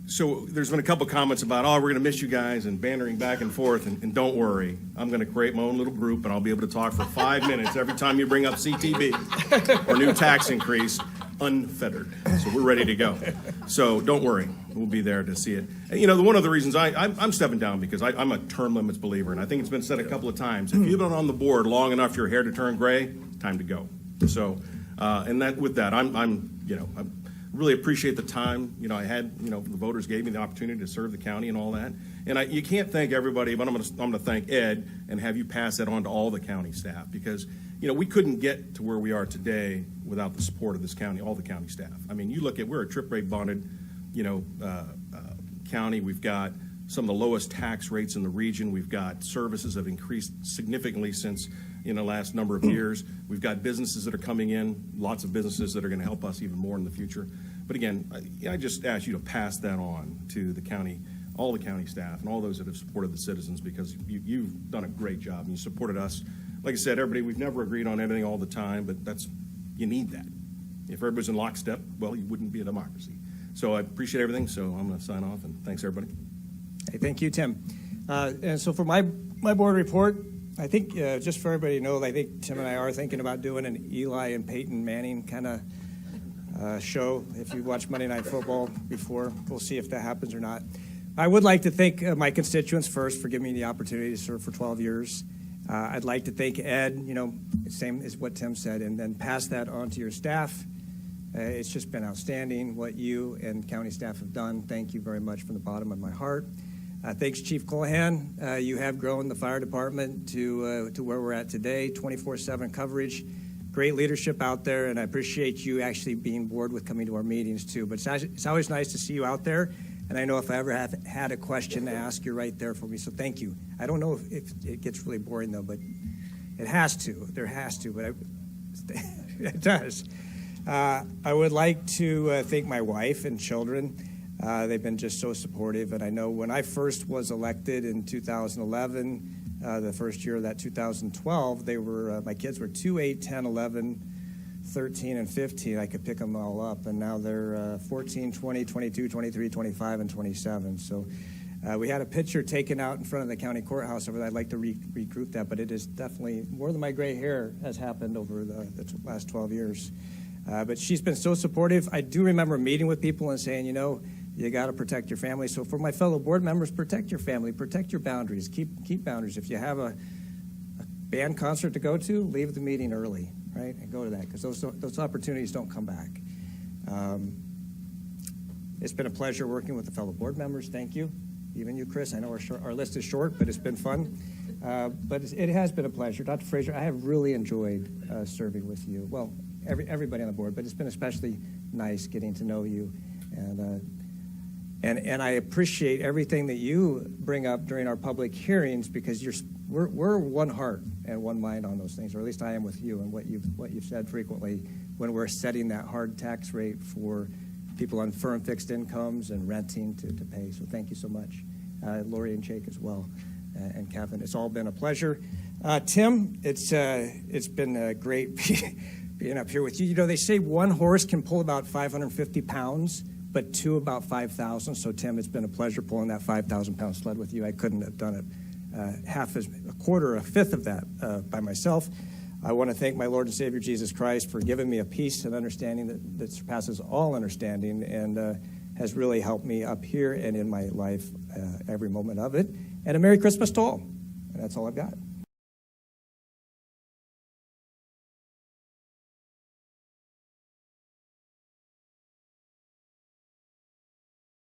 So there's been a couple comments about, we're going to miss you guys and bantering back and forth. And don't worry, I'm going to create my own little group, and I'll be able to talk for 5 minutes every time you bring up CTB or new tax increase, unfettered. So we're ready to go. So don't worry, we'll be there to see it. And, one of the reasons I'm stepping down because I'm a term limits believer, and I think it's been said a couple of times. If you've been on the board long enough for your hair to turn gray, time to go. So, and that with that, I really appreciate the time, I had, the voters gave me the opportunity to serve the county and all that. And you can't thank everybody, but I'm going to thank Ed and have you pass that on to all the county staff because, we couldn't get to where we are today without the support of this county, all the county staff. I mean, you look at, we're a trip rate bonded, county. We've got some of the lowest tax rates in the region. We've got services that have increased significantly since in the last number of years. We've got businesses that are coming in, lots of businesses that are going to help us even more in the future. But again, I just ask you to pass that on to the county, all the county staff and all those that have supported the citizens because you've done a great job and you supported us. Like I said, everybody, we've never agreed on anything all the time, but you need that. If everybody's in lockstep, well, you wouldn't be a democracy. So I appreciate everything, so I'm going to sign off, and thanks, everybody. Hey, thank you, Tim. And so for my board report, I think just for everybody to know, I think Tim and I are thinking about doing an Eli and Peyton Manning kind of show. If you watch Monday Night Football before, we'll see if that happens or not. I would like to thank my constituents first for giving me the opportunity to serve for 12 years. I'd like to thank Ed, same as what Tim said, and then pass that on to your staff. It's just been outstanding what you and county staff have done. Thank you very much from the bottom of my heart. Thanks, Chief Colohan. You have grown the fire department to where we're at today, 24/7 coverage. Great leadership out there, and I appreciate you actually being bored with coming to our meetings too. But it's always nice to see you out there, and I know if I ever have had a question to ask, you're right there for me, so thank you. I don't know if it gets really boring, though, but it has to. There has to, but it does. I would like to thank my wife and children. They've been just so supportive, and I know when I first was elected in 2011, the first year of that 2012, they were my kids were 2, 8, 10, 11, 13, and 15. I could pick them all up, and now they're 14, 20, 22, 23, 25, and 27. So we had a picture taken out in front of the county courthouse over there. I'd like to regroup that, but it is definitely more than my gray hair has happened over the last 12 years. But she's been so supportive. I do remember meeting with people and saying, you got to protect your family. So for my fellow board members, protect your family, protect your boundaries, keep boundaries. If you have a band concert to go to, leave the meeting early, right, and go to that because those opportunities don't come back. It's been a pleasure working with the fellow board members. Thank you. Even you, Chris. I know our list is short, but it's been fun. But it has been a pleasure. Dr. Fraser, I have really enjoyed serving with you. Well, everybody on the board, but it's been especially nice getting to know you. And I appreciate everything that you bring up during our public hearings because we're one heart and one mind on those things, or at least I am with you and what you've said frequently when we're setting that hard tax rate for people on firm fixed incomes and renting to pay. So thank you so much. Lori and Jake as well, and Kevin. It's all been a pleasure. Tim, it's been great being up here with you. They say one horse can pull about 550 pounds, but two about 5,000. So, Tim, it's been a pleasure pulling that 5,000-pound sled with you. I couldn't have done it a fifth of that by myself. I want to thank my Lord and Savior Jesus Christ for giving me a peace and understanding that surpasses all understanding and has really helped me up here and in my life every moment of it. And a Merry Christmas to all. And that's all I've got.